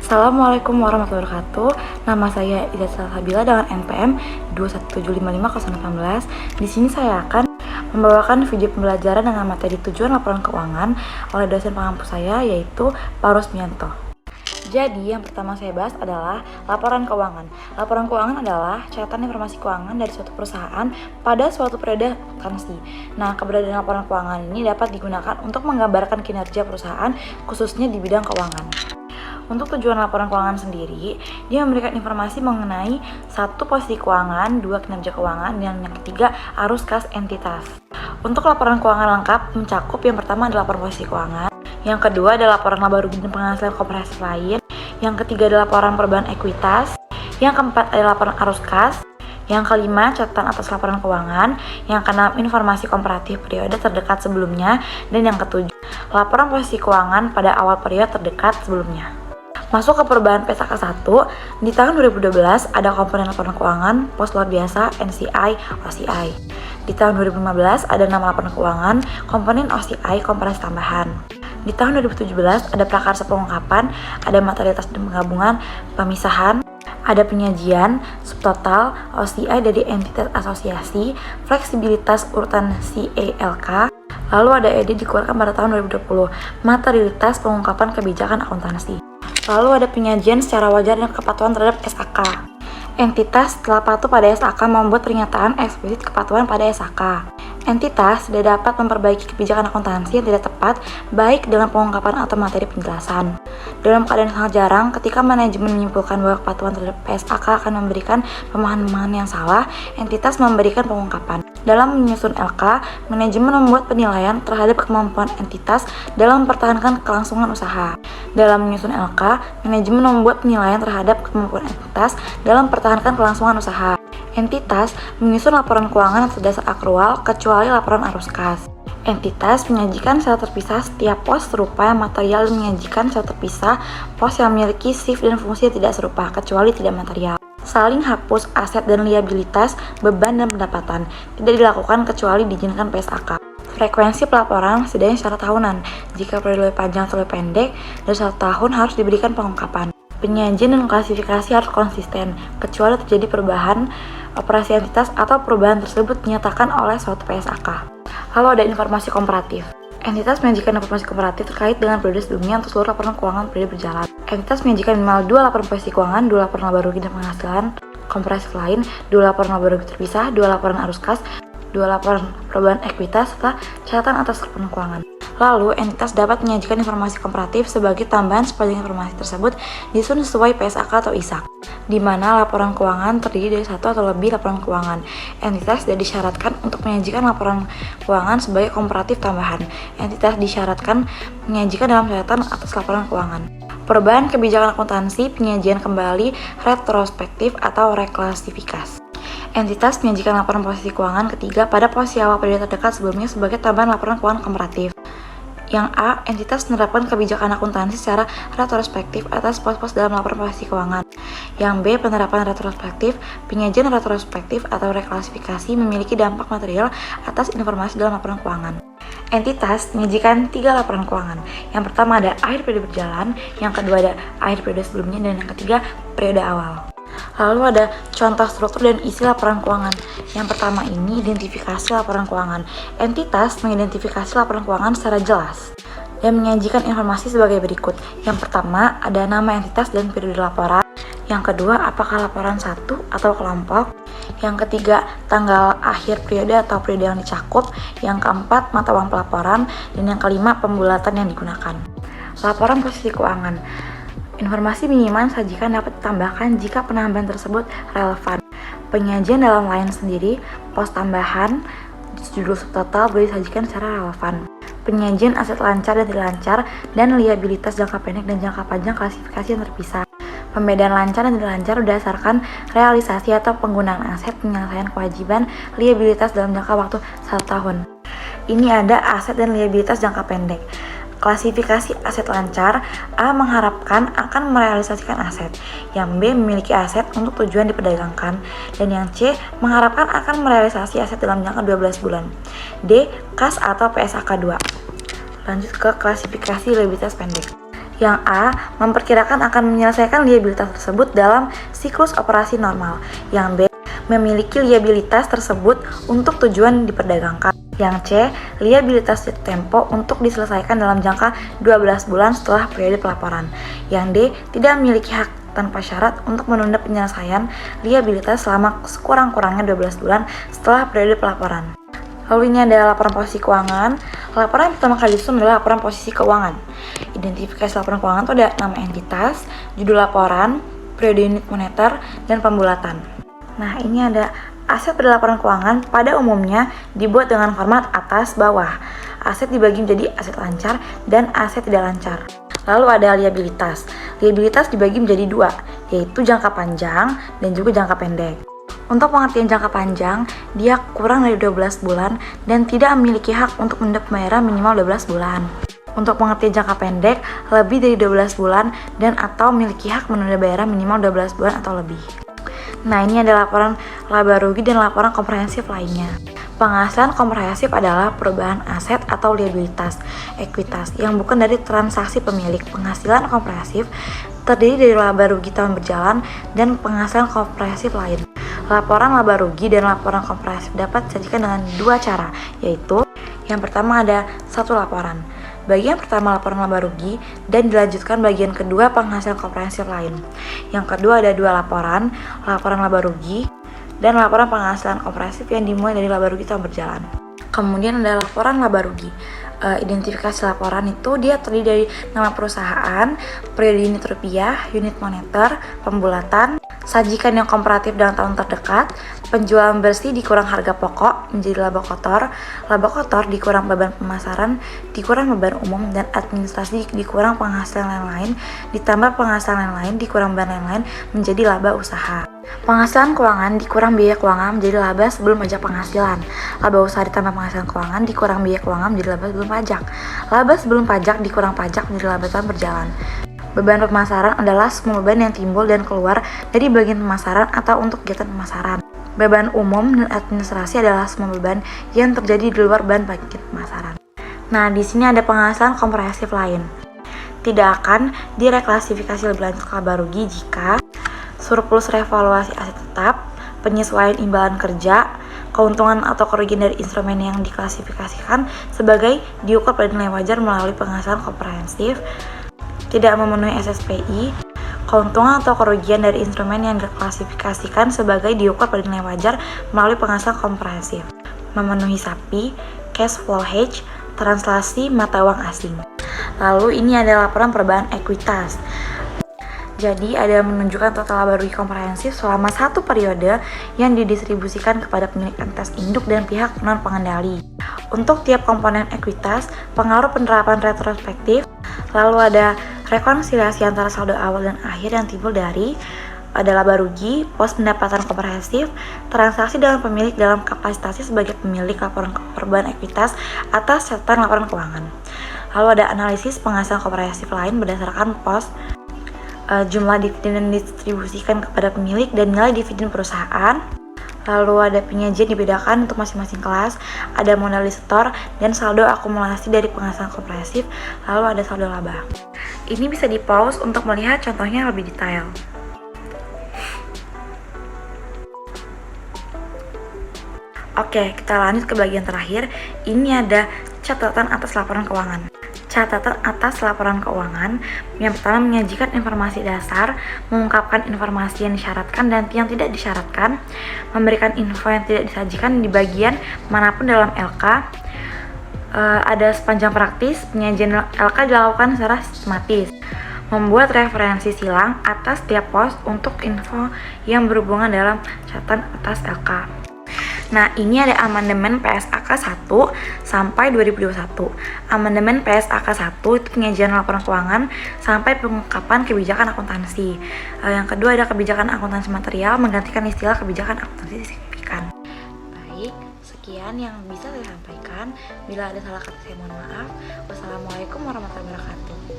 Assalamualaikum warahmatullahi wabarakatuh. Nama saya Ida Salsabila dengan NPM 217550118. Di sini saya akan membawakan video pembelajaran dengan materi tujuan laporan keuangan oleh dosen pengampu saya, yaitu Pak Rusmianto. Jadi, yang pertama saya bahas adalah laporan keuangan. Laporan keuangan adalah catatan informasi keuangan dari suatu perusahaan pada suatu periode akuntansi. Nah, keberadaan laporan keuangan ini dapat digunakan untuk menggambarkan kinerja perusahaan, khususnya di bidang keuangan. Untuk tujuan laporan keuangan sendiri, dia memberikan informasi mengenai 1. Posisi keuangan, 2. Kinerja keuangan, dan yang ketiga, arus kas entitas. Untuk laporan keuangan lengkap mencakup yang pertama adalah laporan posisi keuangan, yang kedua adalah laporan laba rugi dan penghasilan komprehensif lain, yang ketiga adalah laporan perubahan ekuitas, yang keempat adalah laporan arus kas, yang kelima catatan atas laporan keuangan, yang keenam informasi komparatif periode terdekat sebelumnya, dan yang ketujuh laporan posisi keuangan pada awal periode terdekat sebelumnya. Masuk ke perubahan PSAK 1, di tahun 2012 ada komponen laporan keuangan, pos luar biasa, NCI, OCI. Di tahun 2015 ada nama laporan keuangan, komponen OCI, komparasi tambahan. Di tahun 2017 ada prakarsa pengungkapan, ada materialitas dan penggabungan, pemisahan, ada penyajian, subtotal, OCI dari entitas asosiasi, fleksibilitas urutan CALK, lalu ada ED dikeluarkan pada tahun 2020, materialitas pengungkapan kebijakan akuntansi. Lalu ada penyajian secara wajar dan kepatuhan terhadap SAK. Entitas setelah patuh pada SAK membuat pernyataan eksplisit kepatuhan pada SAK. Entitas tidak dapat memperbaiki kebijakan akuntansi yang tidak tepat, baik dengan pengungkapan atau materi penjelasan. Dalam keadaan sangat jarang, ketika manajemen menyimpulkan bahwa kepatuhan terhadap PSAK akan memberikan pemahaman yang salah, entitas memberikan pengungkapan. Dalam menyusun LK, manajemen membuat penilaian terhadap kemampuan entitas dalam mempertahankan kelangsungan usaha. Dalam menyusun LK, manajemen membuat penilaian terhadap kemampuan entitas dalam mempertahankan kelangsungan usaha. Entitas menyusun laporan keuangan atas dasar akrual kecuali laporan arus kas. Entitas menyajikan secara terpisah setiap pos serupa yang material dan menyajikan secara terpisah pos yang memiliki shift dan fungsi yang tidak serupa kecuali tidak material. Saling hapus aset dan liabilitas, beban dan pendapatan tidak dilakukan kecuali diizinkan PSAK. Frekuensi pelaporan setidaknya secara tahunan. Jika periode lebih panjang atau lebih pendek dari 1 tahun harus diberikan pengungkapan. Penyajian dan klasifikasi harus konsisten, kecuali terjadi perubahan operasi entitas atau perubahan tersebut dinyatakan oleh suatu PSAK. Lalu ada informasi komparatif. Entitas menyajikan informasi komparatif terkait dengan periode sebelumnya untuk seluruh laporan keuangan periode berjalan. Entitas menyajikan minimal 2 laporan posisi keuangan, 2 laporan laba rugi dan penghasilan komprehensif lain, 2 laporan laba rugi terpisah, 2 laporan arus kas, 2 laporan perubahan ekuitas, serta catatan atas laporan keuangan. Lalu, entitas dapat menyajikan informasi komparatif sebagai tambahan sepanjang informasi tersebut disusun sesuai PSAK atau ISAK, di mana laporan keuangan terdiri dari 1 atau lebih laporan keuangan. Entitas tidak disyaratkan untuk menyajikan laporan keuangan sebagai komparatif tambahan. Entitas disyaratkan menyajikan dalam catatan atas laporan keuangan. Perubahan kebijakan akuntansi, penyajian kembali, retrospektif atau reklasifikasi. Entitas menyajikan laporan posisi keuangan ketiga pada posisi awal periode terdekat sebelumnya sebagai tambahan laporan keuangan komparatif. Yang A, entitas menerapkan kebijakan akuntansi secara retrospektif atas pos-pos dalam laporan posisi keuangan. Yang B, penerapan retrospektif, penyajian retrospektif atau reklasifikasi memiliki dampak material atas informasi dalam laporan keuangan. Entitas menyajikan 3 laporan keuangan. Yang pertama ada akhir periode berjalan, yang kedua ada akhir periode sebelumnya, dan yang ketiga periode awal. Lalu ada contoh struktur dan isi laporan keuangan. Yang pertama ini identifikasi laporan keuangan. Entitas mengidentifikasi laporan keuangan secara jelas dan menyajikan informasi sebagai berikut. Yang pertama ada nama entitas dan periode laporan. Yang kedua apakah laporan satu atau kelompok. Yang ketiga tanggal akhir periode atau periode yang dicakup. Yang keempat mata uang pelaporan. Dan yang kelima pembulatan yang digunakan. Laporan posisi keuangan. Informasi minimal sajikan dapat ditambahkan jika penambahan tersebut relevan. Penyajian dalam line sendiri, pos tambahan, judul subtotal boleh disajikan secara relevan. Penyajian aset lancar dan tidak lancar, dan liabilitas jangka pendek dan jangka panjang klasifikasi yang terpisah. Pembedaan lancar dan tidak lancar berdasarkan realisasi atau penggunaan aset, penyelesaian kewajiban, liabilitas dalam jangka waktu 1 tahun. Ini ada aset dan liabilitas jangka pendek. Klasifikasi aset lancar, A mengharapkan akan merealisasikan aset, yang B memiliki aset untuk tujuan diperdagangkan, dan yang C mengharapkan akan merealisasi aset dalam jangka 12 bulan. D. Kas atau PSAK 2. Lanjut ke klasifikasi liabilitas pendek. Yang A, memperkirakan akan menyelesaikan liabilitas tersebut dalam siklus operasi normal. Yang B, memiliki liabilitas tersebut untuk tujuan diperdagangkan. Yang C, liabilitas tempo untuk diselesaikan dalam jangka 12 bulan setelah periode pelaporan. Yang D, tidak memiliki hak tanpa syarat untuk menunda penyelesaian liabilitas selama sekurang-kurangnya 12 bulan setelah periode pelaporan. Lalu ini adalah laporan posisi keuangan. Laporan yang pertama kali disusun adalah laporan posisi keuangan. Identifikasi laporan keuangan itu ada nama entitas, judul laporan, periode unit moneter, dan pembulatan. Nah, ini ada aset pada laporan keuangan pada umumnya dibuat dengan format atas bawah. Aset dibagi menjadi aset lancar dan aset tidak lancar. Lalu ada liabilitas. Liabilitas dibagi menjadi dua, yaitu jangka panjang dan juga jangka pendek. Untuk pengertian jangka panjang, dia kurang dari 12 bulan dan tidak memiliki hak untuk menunda pembayaran minimal 12 bulan. Untuk pengertian jangka pendek, lebih dari 12 bulan dan atau memiliki hak menunda bayaran minimal 12 bulan atau lebih. Nah, ini ada laporan laba rugi dan laporan komprehensif lainnya. Penghasilan komprehensif adalah perubahan aset atau liabilitas, ekuitas, yang bukan dari transaksi pemilik. Penghasilan komprehensif terdiri dari laba rugi tahun berjalan dan penghasilan komprehensif lain. Laporan laba rugi dan laporan komprehensif dapat disajikan dengan dua cara, yaitu yang pertama ada satu laporan. Bagian pertama laporan laba rugi dan dilanjutkan bagian kedua penghasilan komprehensif lain. Yang kedua ada dua laporan, laporan laba rugi dan laporan penghasilan komprehensif yang dimulai dari laba rugi tahun berjalan. Kemudian ada laporan laba rugi. Identifikasi laporan itu dia terdiri dari nama perusahaan, periode unit rupiah, unit moneter, pembulatan, sajikan yang komparatif dalam tahun terdekat, penjualan bersih dikurang harga pokok menjadi laba kotor dikurang beban pemasaran, dikurang beban umum dan administrasi dikurang penghasilan lain-lain, ditambah penghasilan lain-lain dikurang beban lain-lain menjadi laba usaha. Penghasilan keuangan dikurang biaya keuangan menjadi laba sebelum pajak penghasilan. Laba usaha ditambah penghasilan keuangan dikurang biaya keuangan menjadi laba sebelum pajak. Laba sebelum pajak dikurang pajak menjadi laba tahun berjalan. Beban pemasaran adalah semua beban yang timbul dan keluar dari bagian pemasaran atau untuk kegiatan pemasaran. Beban umum dan administrasi adalah semua beban yang terjadi di luar bahan bagian pemasaran. Nah, di sini ada penghasilan komprehensif lain. Tidak akan direklasifikasi lebih lanjut ke laba rugi jika surplus revaluasi aset tetap, penyesuaian imbalan kerja, keuntungan atau kerugian dari instrumen yang diklasifikasikan sebagai diukur pada nilai wajar melalui penghasilan komprehensif, tidak memenuhi SSPI, keuntungan atau kerugian dari instrumen yang diklasifikasikan sebagai diukur pada nilai wajar melalui penghasilan komprehensif, memenuhi SAPI, cash flow hedge, translasi mata uang asing. Lalu ini adalah laporan perubahan ekuitas. Jadi ada menunjukkan total laba rugi komprehensif selama satu periode yang didistribusikan kepada pemilik entitas induk dan pihak non pengendali. Untuk tiap komponen ekuitas, pengaruh penerapan retrospektif, lalu ada rekonsiliasi antara saldo awal dan akhir yang timbul dari ada laba rugi, pos pendapatan komprehensif, transaksi dengan pemilik dalam kapasitasnya sebagai pemilik laporan perubahan ekuitas atas catatan laporan keuangan. Lalu ada analisis penghasilan komprehensif lain berdasarkan pos jumlah dividen yang didistribusikan kepada pemilik dan nilai dividen perusahaan. Lalu ada penyajian dibedakan untuk masing-masing kelas, ada modal disetor dan saldo akumulasi dari penghasilan komprehensif, lalu ada saldo laba. Ini bisa di-pause untuk melihat contohnya lebih detail. Oke, kita lanjut ke bagian terakhir. Ini ada catatan atas laporan keuangan. Catatan atas laporan keuangan yang pertama menyajikan informasi dasar, mengungkapkan informasi yang disyaratkan dan yang tidak disyaratkan, memberikan info yang tidak disajikan di bagian manapun dalam LK. Ada sepanjang praktis, penyajian LK dilakukan secara sistematis, membuat referensi silang atas tiap pos untuk info yang berhubungan dalam catatan atas LK. Nah, ini ada amandemen PSAK 1 sampai 2021. Amandemen PSAK 1 itu penyajian laporan keuangan sampai pengungkapan kebijakan akuntansi. Yang kedua ada kebijakan akuntansi material menggantikan istilah kebijakan akuntansi signifikan. Baik, sekian yang bisa saya sampaikan. Bila ada salah kata saya mohon maaf. Wassalamualaikum warahmatullahi wabarakatuh.